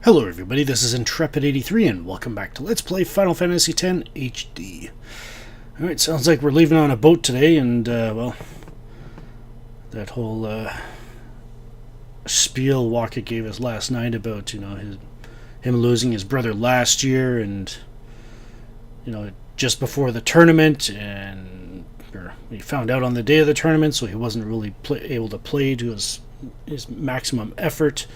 Hello everybody, this is Intrepid83 and welcome back to Let's Play Final Fantasy X HD. Alright, sounds like we're leaving on a boat today and, well, that whole spiel Wakka gave us last night about, him losing his brother last year and, just before the tournament, and we found out on the day of the tournament, so he wasn't really able to play to his maximum effort.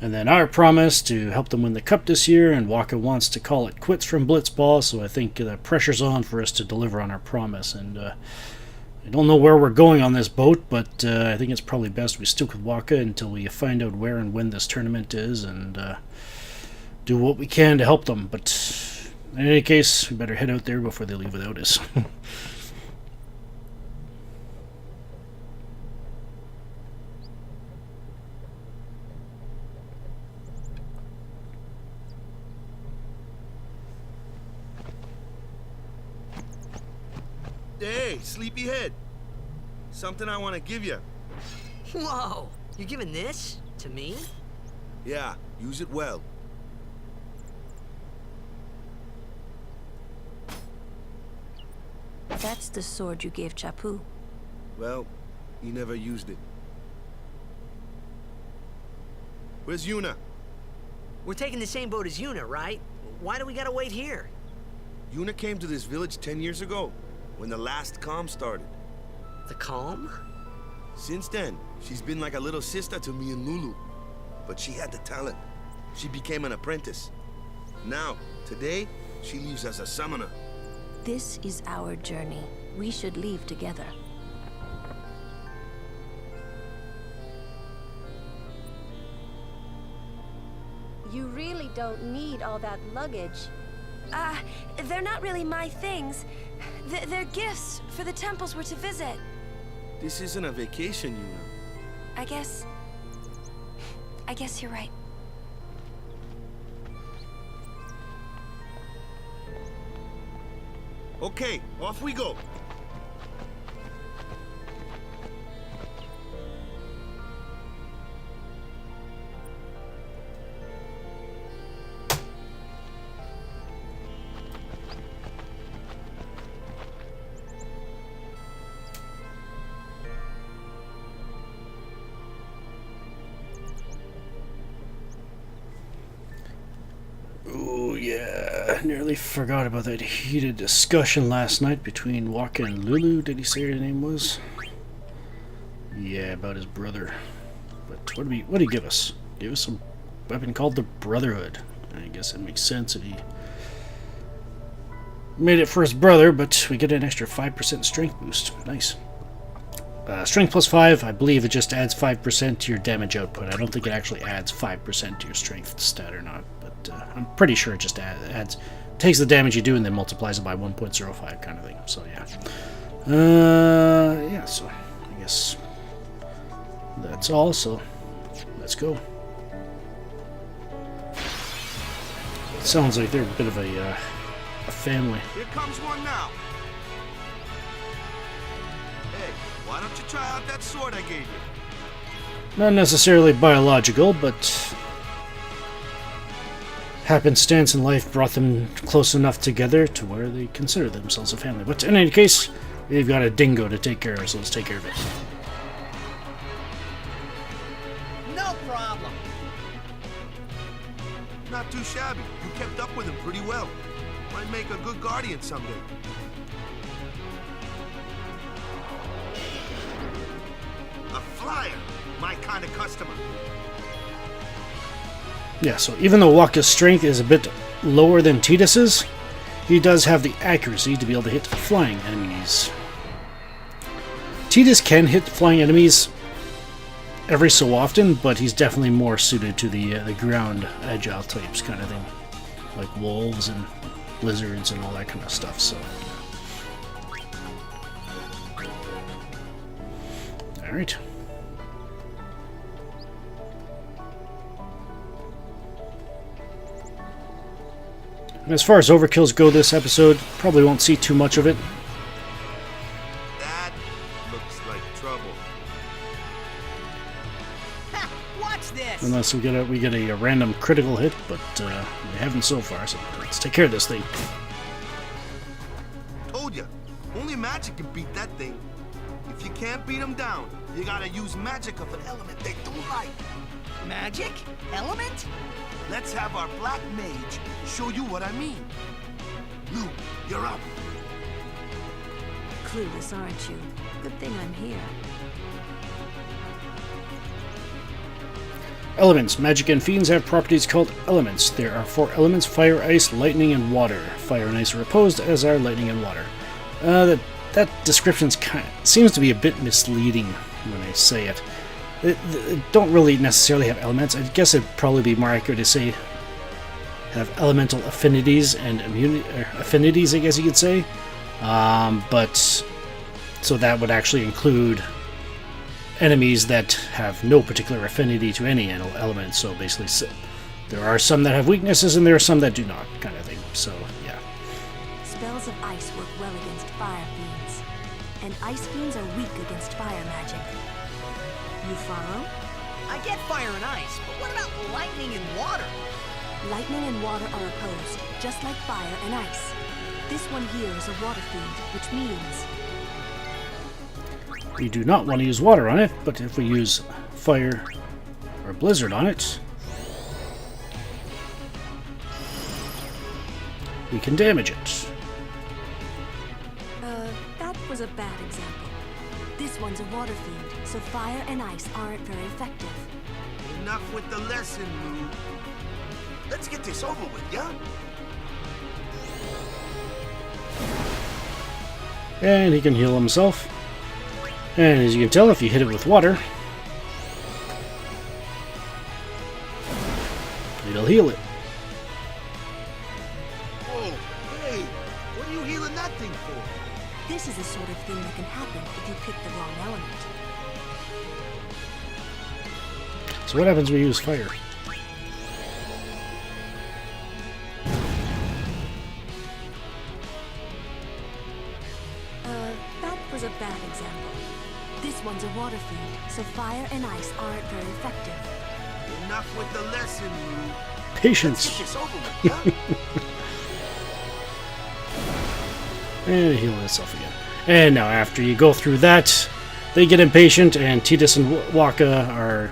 And then our promise to help them win the cup this year, and Wakka wants to call it quits from Blitzball, so I think the pressure's on for us to deliver on our promise. And I don't know where we're going on this boat, but I think it's probably best we stick with Wakka until we find out where and when this tournament is, and do what we can to help them. But in any case, we better head out there before they leave without us. Hey, sleepyhead. Something I want to give you. Whoa! You're giving this to me? Yeah, use it well. That's the sword you gave Chapu. Well, he never used it. Where's Yuna? We're taking the same boat as Yuna, right? Why do we gotta wait here? Yuna came to this village 10 years ago, when the last calm started. The calm? Since then, she's been like a little sister to me and Lulu. But she had the talent. She became an apprentice. Now, today, she leaves as a summoner. This is our journey. We should leave together. You really don't need all that luggage. They're not really my things. They're gifts for the temples we're to visit. This isn't a vacation, Yuna. I guess you're right. Okay, off we go. Oh yeah, nearly forgot about that heated discussion last night between Wakka and Lulu. Did he say her name was? Yeah, about his brother. But what did he give us? Give us a weapon called the Brotherhood. I guess it makes sense if he made it for his brother, but we get an extra 5% strength boost. Nice. Strength plus 5, I believe it just adds 5% to your damage output. I don't think it actually adds 5% to your strength stat or not, but I'm pretty sure it just takes the damage you do and then multiplies it by 1.05 kind of thing. So yeah. Yeah, so I guess that's all, so let's go. It sounds like they're a bit of a family. Here comes one now. Hey, why don't you try out that sword I gave you? Not necessarily biological, but happenstance in life brought them close enough together to where they consider themselves a family. But in any case, we've got a dingo to take care of, so let's take care of it. No problem. Not too shabby. You kept up with him pretty well. Might make a good guardian someday. A flyer, my kind of customer. Yeah, so even though Wakka's strength is a bit lower than Tidus's, he does have the accuracy to be able to hit flying enemies. Tidus can hit flying enemies every so often, but he's definitely more suited to the ground agile types kind of thing, like wolves and lizards and all that kind of stuff. So, all right. As far as overkills go this episode, probably won't see too much of it. That looks like trouble. Ha! Watch this! unless we get a random critical hit, but we haven't so far. So let's take care of this thing. Told ya, only magic can beat that thing. If you can't beat them down, you gotta use magic of an element they don't like. Magic? Element? Let's have our black mage show you what I mean. Lou, you're up. Clueless, aren't you? Good thing I'm here. Elements. Magic and fiends have properties called elements. There are 4 elements: fire, ice, lightning, and water. Fire and ice are opposed, as are lightning and water. That description seems to be a bit misleading when I say it. It don't really necessarily have elements. I guess it'd probably be more accurate to say have elemental affinities and affinities, I guess you could say. But so that would actually include enemies that have no particular affinity to any element. So basically, there are some that have weaknesses and there are some that do not, kind of thing. So yeah. Spells of ice work well against fire fiends, and ice fiends are weak against fire magic. You follow? I get fire and ice, but what about lightning and water? Lightning and water are opposed, just like fire and ice. This one here is a water fiend, which means we do not want to use water on it, but if we use fire or blizzard on it, we can damage it. That was a bad example. This one's a water fiend, so fire and ice aren't very effective. Enough with the lesson, Lou. Let's get this over with, yeah? And he can heal himself. And as you can tell, if you hit it with water, it'll heal it. Whoa, hey, what are you healing that thing for? This is the sort of thing that can happen if you pick the wrong element. So what happens when we use fire? That was a bad example. This one's a water fiend, so fire and ice aren't very effective. Enough with the lesson, Lou. Patience. Let's get this over with, yeah? And heal itself again. And now after you go through that, they get impatient and Titus and Wakka are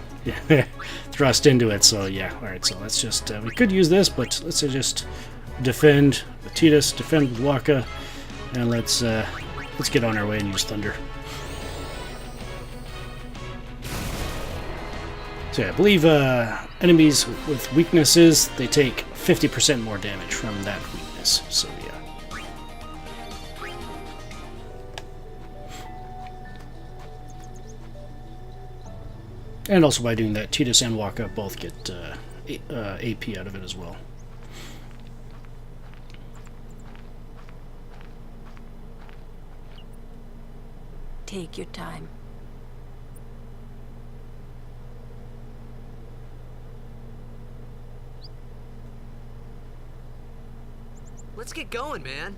thrust into it. So yeah, alright, so let's just, we could use this, but let's just defend with Titus, defend with Wakka, and let's get on our way and use Thunder. So yeah, I believe enemies with weaknesses, they take 50% more damage from that weakness. So yeah. And also by doing that, Titus and Wakka both get AP out of it as well. Take your time. Let's get going, man.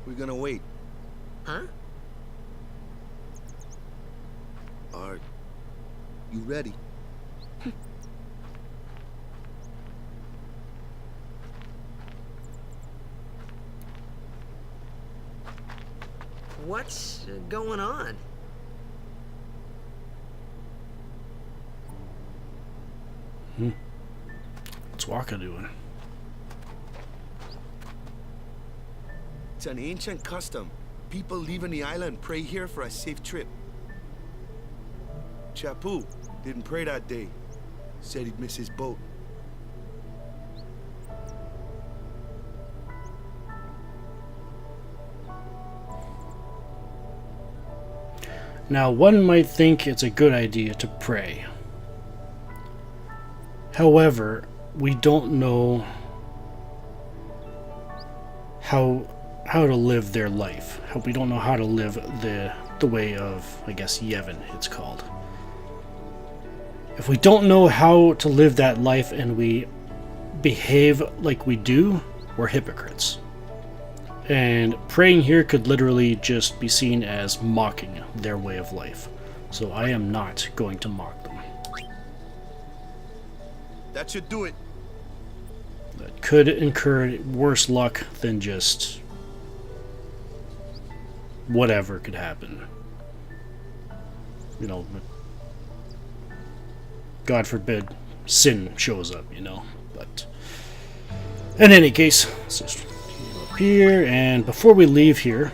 We're gonna wait. Huh? Are you ready? What's going on? What's Wakka doing? It's an ancient custom. People leaving the island pray here for a safe trip. Chapu didn't pray that day. Said he'd miss his boat. Now, one might think it's a good idea to pray. However, we don't know how to live their life. We don't know how to live the way of, I guess, Yevon, it's called. If we don't know how to live that life and we behave like we do, we're hypocrites. And praying here could literally just be seen as mocking their way of life. So I am not going to mock them. That should do it. That could incur worse luck than just whatever could happen. You know, God forbid sin shows up, you know. But in any case, let's just go up here, and before we leave here,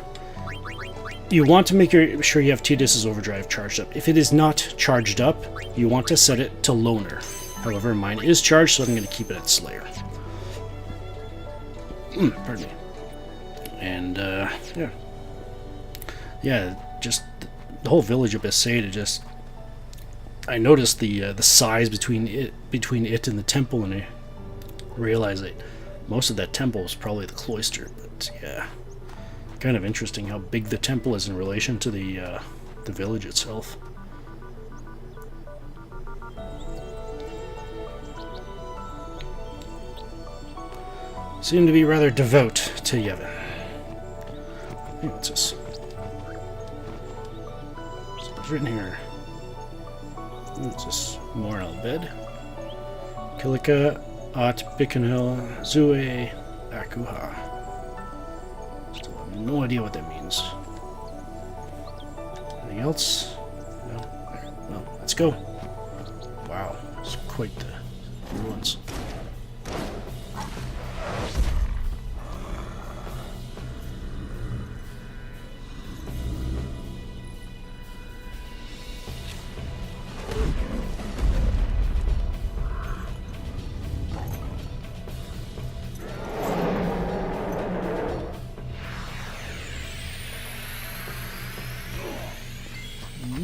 you want to make sure you have Tidus's overdrive charged up. If it is not charged up, you want to set it to loner. However, mine is charged, so I'm going to keep it at Slayer. Pardon me. And, yeah. Yeah, just the whole village of Besaid, I noticed the size between it and the temple, and I realized that most of that temple is probably the cloister, but yeah. Kind of interesting how big the temple is in relation to the village itself. Seem to be rather devout to Yevon. Hey, what's this? What's written here? What's this? Moral bed. Kilika at Bikanil Zue Akuha. Still have no idea what that means. Anything else? No? Well, let's go. Wow, it's quite the ruins.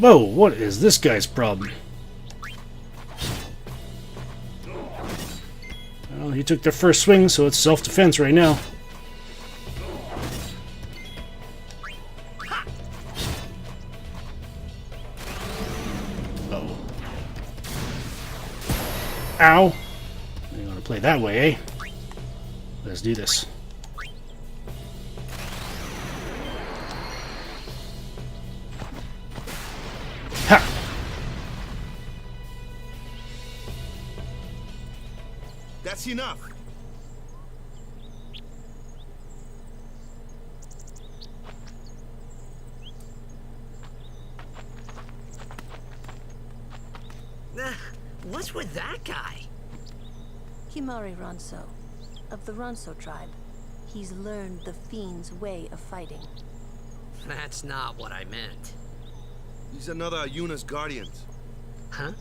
Whoa, what is this guy's problem? Well, he took their first swing, so it's self-defense right now. Uh-oh. Ow! You want to play that way, eh? Let's do this. Ha! That's enough. What's with that guy? Himari Ronso, of the Ronso tribe. He's learned the Fiend's way of fighting. That's not what I meant. He's another Yuna's guardians. Huh?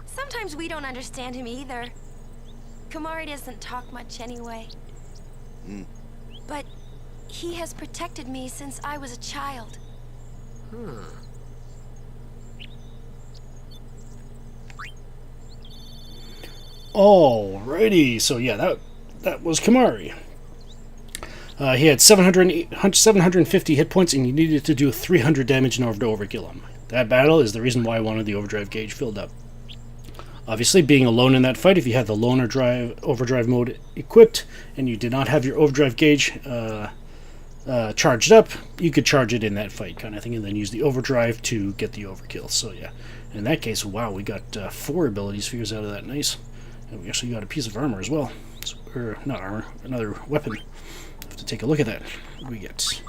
Sometimes we don't understand him either. Kamari doesn't talk much anyway. But he has protected me since I was a child. Alrighty, so yeah, that was Kamari. He had 750 hit points, and you needed to do 300 damage in order to overkill him. That battle is the reason why I wanted the overdrive gauge filled up. Obviously, being alone in that fight, if you had the loner overdrive mode equipped, and you did not have your overdrive gauge charged up, you could charge it in that fight, kind of thing, and then use the overdrive to get the overkill. So yeah, in that case, wow, we got 4 ability spheres out of that. Nice. And we actually got a piece of armor as well. So, or not armor, another weapon. Have to take a look at that. What do we get?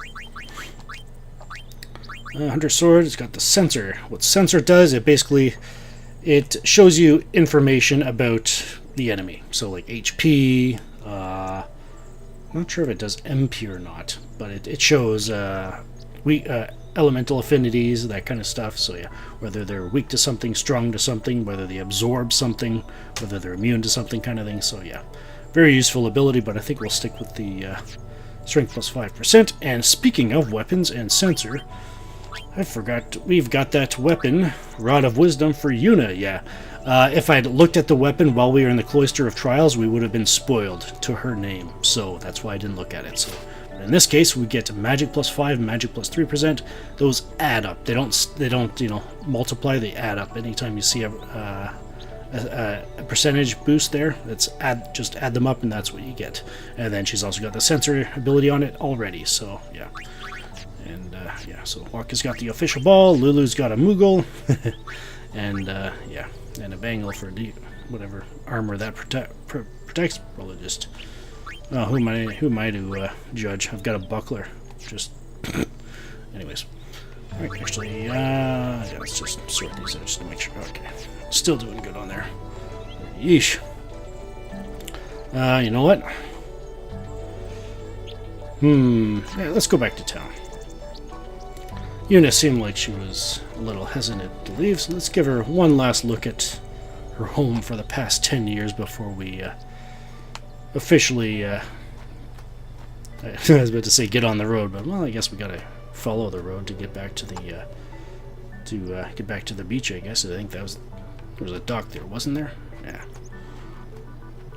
Hunter Sword, it's got the sensor. What sensor does, it shows you information about the enemy. So like HP, I'm not sure if it does MP or not, but it shows elemental affinities, that kind of stuff. So yeah, whether they're weak to something, strong to something, whether they absorb something, whether they're immune to something, kind of thing. So yeah, very useful ability, but I think we'll stick with the strength plus 5%. And speaking of weapons and sensor, I forgot we've got that weapon, Rod of Wisdom for Yuna. Yeah, if I'd looked at the weapon while we were in the Cloister of Trials, we would have been spoiled to her name. So that's why I didn't look at it. So in this case, we get magic plus 5, magic plus 3%. Those add up. They don't multiply. They add up. Anytime you see a percentage boost there, just add them up, and that's what you get. And then she's also got the sensor ability on it already. So yeah. And yeah, so Wakka's got the official ball, Lulu's got a Moogle, and yeah, And a bangle for whatever armor that protects. Probably just. Oh, who am I to judge? I've got a buckler. Just. Anyways. Alright, actually, yeah, let's just sort these out just to make sure. Okay. Still doing good on there. Yeesh. You know what? Yeah, let's go back to town. Una seemed like she was a little hesitant to leave, so let's give her one last look at her home for the past 10 years before we officially, I was about to say get on the road, but well, I guess we gotta follow the road to get back to the get back to the beach. I guess I think there was a dock there, wasn't there? Yeah.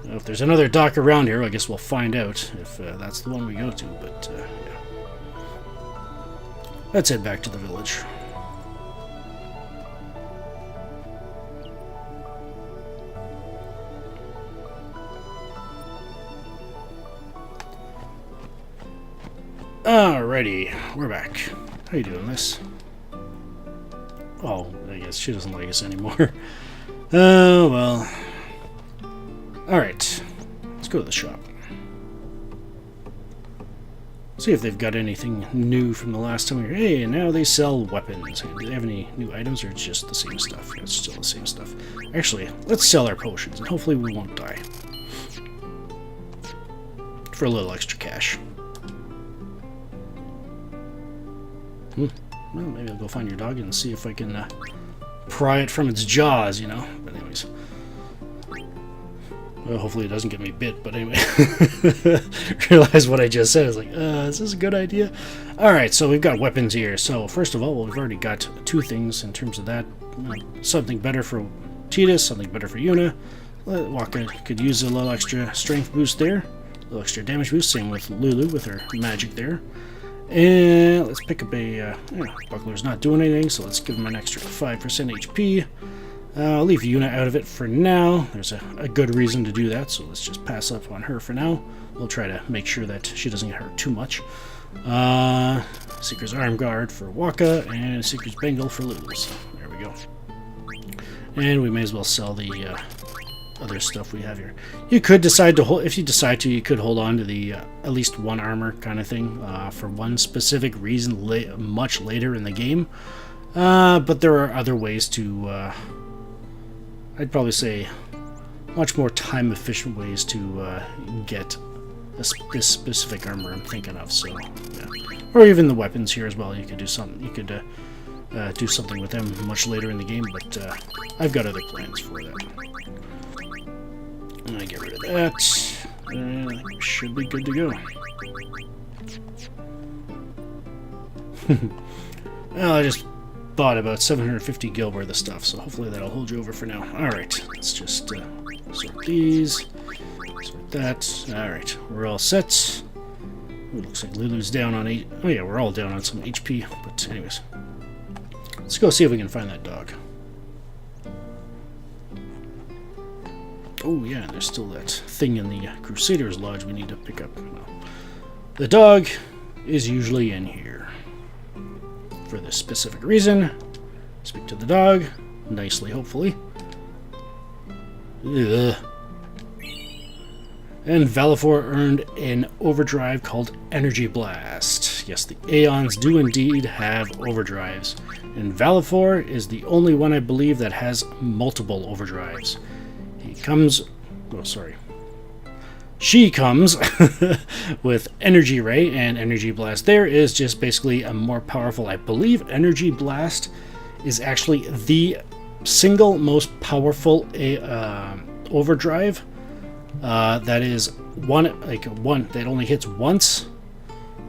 Well, if there's another dock around here, I guess we'll find out if that's the one we go to. But yeah. Let's head back to the village. Alrighty, we're back. How you doing, this? Oh, I guess she doesn't like us anymore. Oh, well. Alright, let's go to the shop. See if they've got anything new from the last time we were. Hey, now they sell weapons. Do they have any new items, or it's just the same stuff? Yeah, it's still the same stuff. Actually, let's sell our potions, and hopefully we won't die. For a little extra cash. Well, maybe I'll go find your dog and see if I can pry it from its jaws, you know. But anyways. Well, hopefully it doesn't get me bit, but anyway. Realize what I just said. I was like, is this a good idea? Alright, so we've got weapons here. So, first of all, well, we've already got two things in terms of that. Something better for Titus, something better for Una. Wakka could use a little extra strength boost there. A little extra damage boost. Same with Lulu with her magic there. And let's pick up a... Buckler's not doing anything, so let's give him an extra 5% HP. I'll leave Una out of it for now. There's a good reason to do that, so let's just pass up on her for now. We'll try to make sure that she doesn't get hurt too much. Seeker's Arm Guard for Wakka, and Seeker's Bangle for Lulu. So there we go. And we may as well sell the other stuff we have here. You could decide to hold, if you decide to, you could hold on to the at least one armor kind of thing for one specific reason much later in the game. But there are other ways to, I'd probably say, much more time-efficient ways to get this specific armor I'm thinking of. So, yeah. Or even the weapons here as well. You could do something. You could do something with them much later in the game. But I've got other plans for that. And I get rid of that. And I think we should be good to go. Well, I just bought about 750 gil worth of stuff, so hopefully that'll hold you over for now. Alright, let's just sort these. Sort that. Alright, we're all set. Ooh, looks like Lulu's down on 8. Oh yeah, we're all down on some HP. But anyways, let's go see if we can find that dog. Oh yeah, there's still that thing in the Crusaders Lodge we need to pick up. Well, the dog is usually in here. For this specific reason. Speak to the dog. Nicely, hopefully. Ugh. And Valifor earned an overdrive called Energy Blast. Yes, the Aeons do indeed have overdrives. And Valifor is the only one, I believe, that has multiple overdrives. He comes... Oh, sorry. She comes with Energy Ray and Energy Blast. There is just basically a more powerful... I believe Energy Blast is actually the single most powerful overdrive. That is one that only hits once.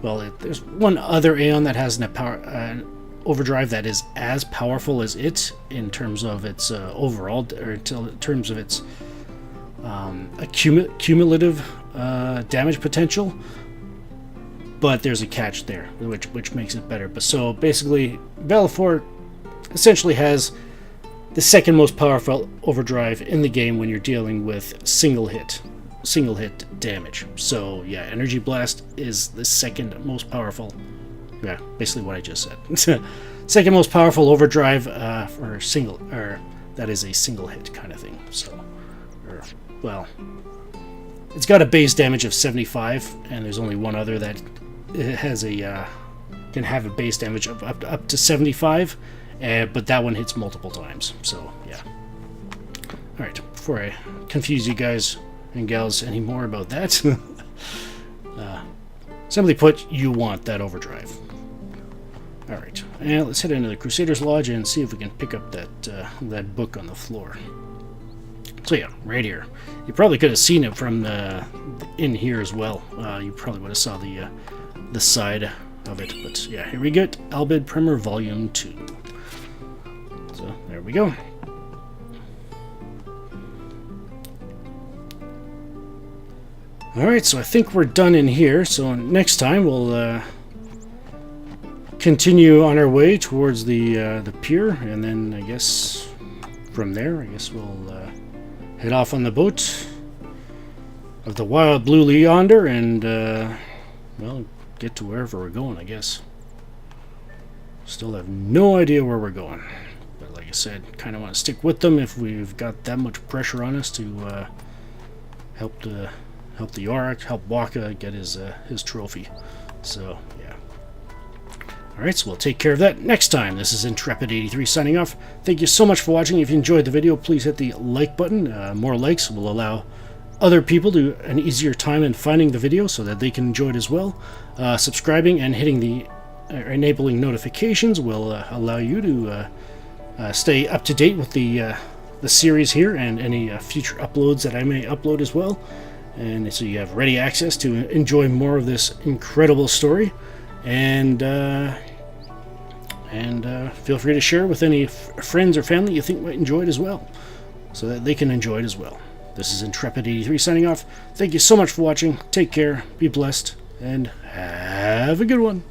Well, there's one other Aeon that has an overdrive that is as powerful as it in terms of its overall, or in terms of its cumulative damage potential. But there's a catch there, which makes it better. But so basically, Valifor essentially has the second most powerful overdrive in the game when you're dealing with single hit damage. So yeah, Energy Blast is the second most powerful. Yeah, basically what I just said. Second most powerful overdrive for that is a single hit kind of thing. So, well, it's got a base damage of 75, and there's only one other that has a can have a base damage of up to 75, but that one hits multiple times. So yeah. All right, before I confuse you guys and gals anymore about that, simply put, you want that overdrive. All right, and let's head into the Crusaders Lodge and see if we can pick up that book on the floor. So yeah, right here. You probably could have seen it from in here as well. You probably would have saw the side of it. But yeah, here we get Albed Primer Volume 2. So there we go. Alright, so I think we're done in here. So next time we'll continue on our way towards the pier, and then I guess from there, I guess we'll head off on the boat of the Wild Blue Leander and, well, get to wherever we're going, I guess. Still have no idea where we're going. But like I said, kind of want to stick with them if we've got that much pressure on us to help the Yorick, help Wakka get his trophy. So, yeah. Alright, so we'll take care of that next time. This is Intrepid83 signing off. Thank you so much for watching. If you enjoyed the video, please hit the like button. More likes will allow other people to an easier time in finding the video so that they can enjoy it as well. Subscribing and hitting the enabling notifications will allow you to stay up to date with the series here and any future uploads that I may upload as well. And so you have ready access to enjoy more of this incredible story. And feel free to share with any friends or family you think might enjoy it as well, so that they can enjoy it as well. This is Intrepid83 signing off. Thank you so much for watching. Take care, be blessed, and have a good one.